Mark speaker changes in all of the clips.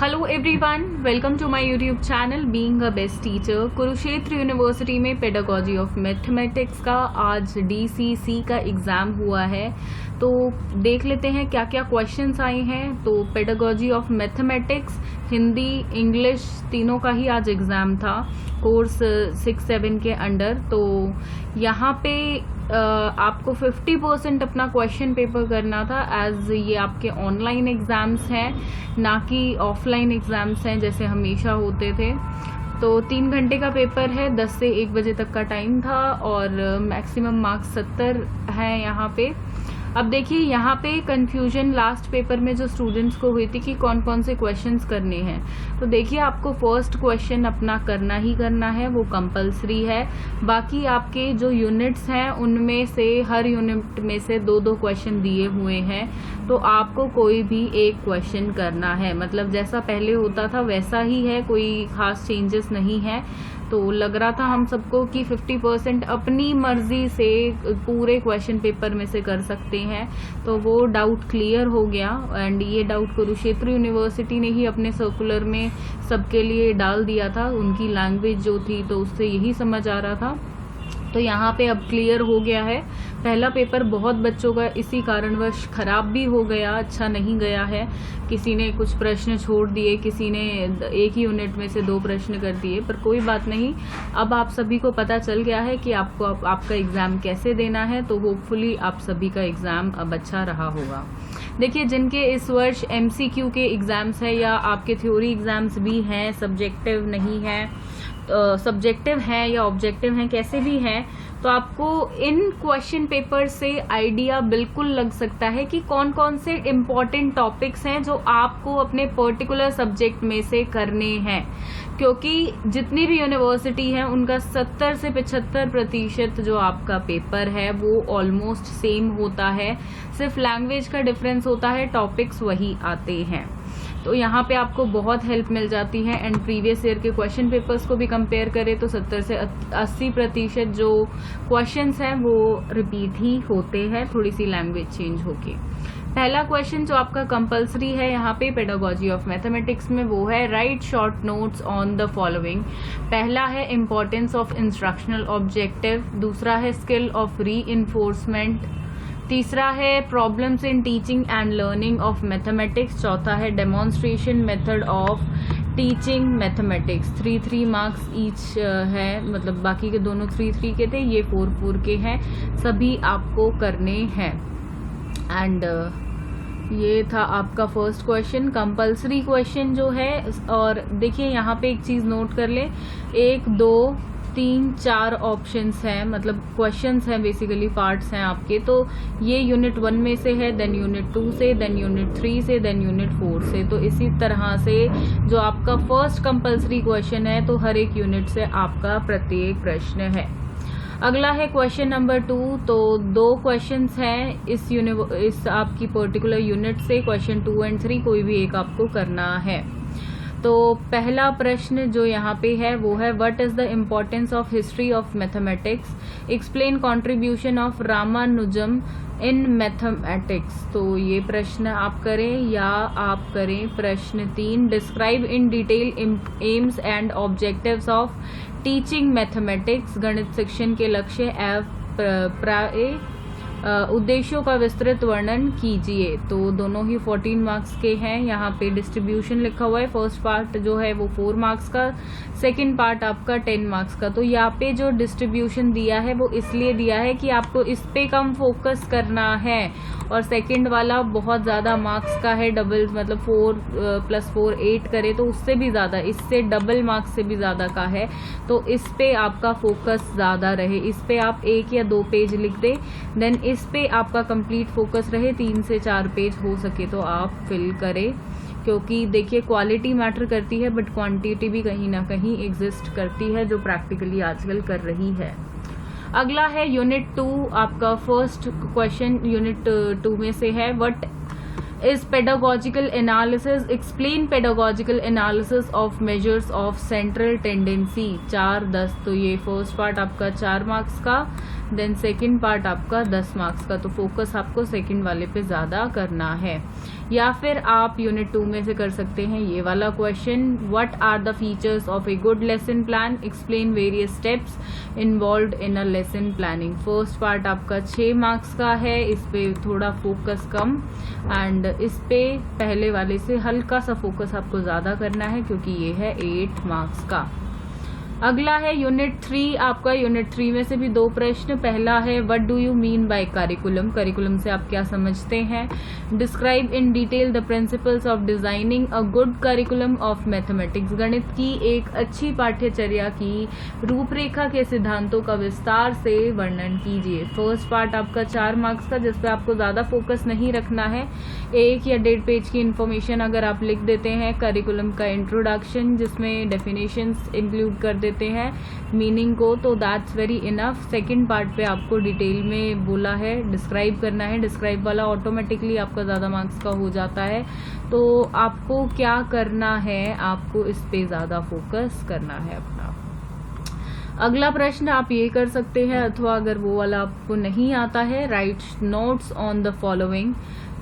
Speaker 1: Hello everyone, welcome to my YouTube channel being a best teacher. Kurukshetra university में pedagogy of mathematics का आज DCC का exam हुआ है, तो देख लेते हैं क्या क्या क्वेश्चंस आए हैं। तो pedagogy of mathematics Hindi English तीनों का ही आज एग्ज़ाम था कोर्स 6-7 के अंडर। तो यहाँ पे आपको 50% अपना क्वेश्चन पेपर करना था, एज ये आपके ऑनलाइन एग्ज़ाम्स हैं ना कि ऑफलाइन एग्ज़ाम्स हैं जैसे हमेशा होते थे। तो 3 घंटे का पेपर है, 10 से 1 बजे तक का टाइम था और मैक्सिमम मार्क्स 70 हैं यहाँ पे। अब देखिए यहाँ पे कंफ्यूजन लास्ट पेपर में जो स्टूडेंट्स को हुई थी कि कौन कौन से क्वेश्चंस करने हैं। तो देखिए आपको फर्स्ट क्वेश्चन अपना करना ही करना है, वो कंपलसरी है। बाकी आपके जो यूनिट्स हैं उनमें से हर यूनिट में से 2-2 क्वेश्चन दिए हुए हैं, तो आपको कोई भी एक क्वेश्चन करना है। मतलब जैसा पहले होता था वैसा ही है, कोई खास चेंजेस नहीं है। तो लग रहा था हम सबको कि 50% अपनी मर्जी से पूरे क्वेश्चन पेपर में से कर सकते हैं, तो वो डाउट क्लियर हो गया। एंड ये डाउट कुरुक्षेत्र यूनिवर्सिटी ने ही अपने सर्कुलर में सबके लिए डाल दिया था, उनकी लैंग्वेज जो थी तो उससे यही समझ आ रहा था। तो यहाँ पे अब क्लियर हो गया है। पहला पेपर बहुत बच्चों का इसी कारणवश खराब भी हो गया, अच्छा नहीं गया है। किसी ने कुछ प्रश्न छोड़ दिए, किसी ने एक ही यूनिट में से 2 प्रश्न कर दिए, पर कोई बात नहीं। अब आप सभी को पता चल गया है कि आपको आपका एग्ज़ाम कैसे देना है, तो होपफुली आप सभी का एग्ज़ाम अब अच्छा रहा होगा। देखिए जिनके इस वर्ष MCQ के एग्ज़ाम्स है या आपके थ्योरी एग्ज़ाम्स भी हैं, सब्जेक्टिव नहीं है, सब्जेक्टिव हैं या ऑब्जेक्टिव हैं, कैसे भी हैं, तो आपको इन क्वेश्चन पेपर से आइडिया बिल्कुल लग सकता है कि कौन कौन से इम्पॉर्टेंट टॉपिक्स हैं जो आपको अपने पर्टिकुलर सब्जेक्ट में से करने हैं। क्योंकि जितनी भी यूनिवर्सिटी हैं उनका 70 से 75% जो आपका पेपर है वो ऑलमोस्ट सेम होता है, सिर्फ लैंग्वेज का डिफरेंस होता है, टॉपिक्स वही आते हैं। तो यहाँ पे आपको बहुत हेल्प मिल जाती है। एंड प्रीवियस ईयर के क्वेश्चन पेपर्स को भी कंपेयर करें तो 70 से 80% जो क्वेश्चंस हैं वो रिपीट ही होते हैं, थोड़ी सी लैंग्वेज चेंज होके। पहला क्वेश्चन जो आपका कंपलसरी है यहाँ पे पेडागोजी ऑफ मैथमेटिक्स में, वो है right short notes on the following. पहला है इम्पोर्टेंस ऑफ इंस्ट्रक्शनल ऑब्जेक्टिव, दूसरा है स्किल ऑफ री इन्फोर्समेंट, तीसरा है problems in teaching and learning of mathematics, चौथा है demonstration method of teaching mathematics. 3-3 marks each है, मतलब बाकी के दोनों 3-3 के थे, ये 4-4 के हैं, सभी आपको करने हैं। एंड ये था आपका फर्स्ट क्वेश्चन, कंपलसरी क्वेश्चन जो है। और देखिए यहाँ पे एक चीज़ नोट कर ले, 1 2 3 4 ऑप्शंस हैं, मतलब क्वेश्चंस हैं, बेसिकली पार्ट्स हैं आपके। तो ये यूनिट 1 में से है, देन यूनिट 2 से, देन यूनिट 3 से, देन यूनिट 4 से। तो इसी तरह से जो आपका फर्स्ट कंपलसरी क्वेश्चन है, तो हर एक यूनिट से आपका प्रत्येक प्रश्न है। अगला है क्वेश्चन नंबर 2। तो 2 क्वेश्चंस हैं इस आपकी पर्टिकुलर यूनिट से, क्वेश्चन 2 एंड 3 कोई भी एक आपको करना है। तो पहला प्रश्न जो यहाँ पे है वो है what is the importance of history of mathematics, explain contribution of Ramanujan in mathematics. तो ये प्रश्न आप करें या आप करें प्रश्न 3, describe in detail AIIMS and objectives of teaching mathematics, गणित शिक्षण के लक्ष्य उद्देश्यों का विस्तृत वर्णन कीजिए। तो दोनों ही 14 मार्क्स के हैं। यहाँ पे डिस्ट्रीब्यूशन लिखा हुआ है, फर्स्ट पार्ट जो है वो 4 मार्क्स का, सेकंड पार्ट आपका 10 मार्क्स का। तो यहाँ पे जो डिस्ट्रीब्यूशन दिया है वो इसलिए दिया है कि आपको इस पे कम फोकस करना है, और सेकंड वाला बहुत ज़्यादा मार्क्स का है, डबल मतलब 4 + 4 8 करे तो उससे भी ज़्यादा, इससे डबल मार्क्स से भी ज़्यादा का है। तो इस पे आपका फोकस ज़्यादा रहे, इस पे आप 1 या 2 पेज लिख दें, देन इस पे आपका कंप्लीट फोकस रहे, 3 से 4 पेज हो सके तो आप फिल करें। क्योंकि देखिए क्वालिटी मैटर करती है, बट क्वांटिटी भी कहीं ना कहीं एग्जिस्ट करती है, जो प्रैक्टिकली आजकल कर रही है। अगला है यूनिट 2, आपका फर्स्ट क्वेश्चन यूनिट 2 में से है, what is pedagogical analysis, explain pedagogical analysis of measures of central tendency, 4-10। तो ये फर्स्ट पार्ट आपका 4 मार्क्स का, देन सेकंड पार्ट आपका 10 मार्क्स का, तो फोकस आपको सेकंड वाले पे ज़्यादा करना है। या फिर आप यूनिट 2 में से कर सकते हैं ये वाला question, what are the features of a good lesson plan, explain various steps involved in a lesson planning. First part आपका 6 मार्क्स का है, इस पे थोड़ा फोकस कम एंड इस पे पहले वाले से हल्का सा फोकस आपको ज़्यादा करना है क्योंकि ये है 8 मार्क्स का। अगला है यूनिट 3 आपका। यूनिट 3 में से भी 2 प्रश्न। पहला है what do you mean by curriculum, curriculum से आप क्या समझते हैं। Describe in detail the principles of designing a good curriculum of mathematics, गणित की एक अच्छी पाठ्यचर्या की रूपरेखा के सिद्धांतों का विस्तार से वर्णन कीजिए। फर्स्ट पार्ट आपका 4 मार्क्स का, जिसपे आपको ज़्यादा फोकस नहीं रखना है। 1 या 1.5 पेज की इन्फॉर्मेशन अगर आप लिख देते हैं, करिकुलम का इंट्रोडक्शन जिसमें डेफिनेशंस इंक्लूड कर देते हैं मीनिंग को, तो that's very enough. Second part पे आपको डिटेल में बोला है डिस्क्राइब करना है, डिस्क्राइब वाला ऑटोमेटिकली आपका ज़्यादा मार्क्स का हो जाता है। तो आपको क्या करना है, आपको इस पे ज़्यादा फोकस करना है अपना। अगला प्रश्न आप ये कर सकते हैं, अथवा अगर वो वाला आपको नहीं आता है, right notes on the following.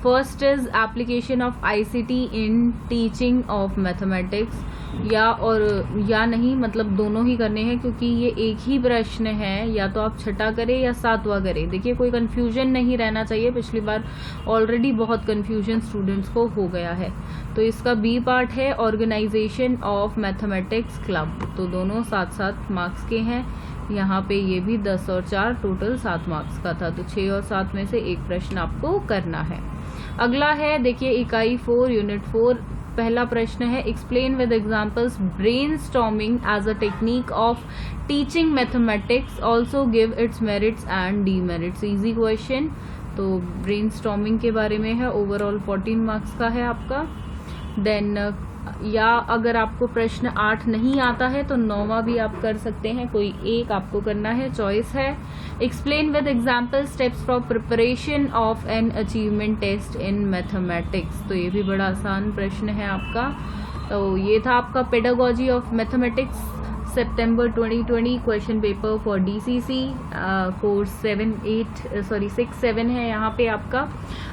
Speaker 1: First is application of ICT in teaching of mathematics, या नहीं, मतलब दोनों ही करने हैं क्योंकि ये एक ही प्रश्न है, या तो आप छठा करें या 7वां करें। देखिए कोई कंफ्यूजन नहीं रहना चाहिए, पिछली बार ऑलरेडी बहुत कंफ्यूजन स्टूडेंट्स को हो गया है। तो इसका B पार्ट है ऑर्गेनाइजेशन ऑफ मैथमेटिक्स क्लब, तो दोनों 7-7 मार्क्स के हैं। यहाँ पे ये भी 10 और 4 टोटल 7 मार्क्स का था, तो 6 और 7 में से एक प्रश्न आपको करना है। अगला है देखिए इकाई 4 यूनिट 4, पहला प्रश्न है explain with examples brainstorming as a technique of teaching mathematics, also give its merits and demerits. Easy question, तो ब्रेनस्टॉर्मिंग के बारे में है, ओवरऑल 14 मार्क्स का है आपका। देन या अगर आपको प्रश्न 8 नहीं आता है तो 9वां भी आप कर सकते हैं, कोई एक आपको करना है, चॉइस है। Explain with example steps for preparation of an achievement test in mathematics, तो ये भी बड़ा आसान प्रश्न है आपका। तो ये था आपका pedagogy of mathematics September 2020 question paper for DCC course 6-7 है यहाँ पे आपका।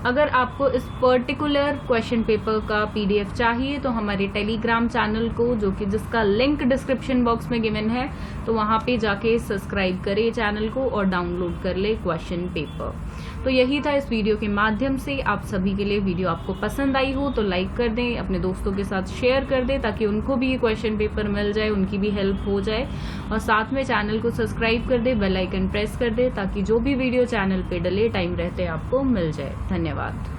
Speaker 1: अगर आपको इस पर्टिकुलर क्वेश्चन पेपर का PDF चाहिए तो हमारे टेलीग्राम चैनल को, जो कि जिसका लिंक डिस्क्रिप्शन बॉक्स में गिवन है, तो वहाँ पे जाके सब्सक्राइब करें चैनल को और डाउनलोड कर ले क्वेश्चन पेपर। तो यही था इस वीडियो के माध्यम से आप सभी के लिए। वीडियो आपको पसंद आई हो तो लाइक कर दें, अपने दोस्तों के साथ शेयर कर दें ताकि उनको भी ये क्वेश्चन पेपर मिल जाए, उनकी भी हेल्प हो जाए। और साथ में चैनल को सब्सक्राइब कर दे, बेल आइकन प्रेस कर दे ताकि जो भी वीडियो चैनल पे डले टाइम रहते आपको मिल जाए। धन्यवाद।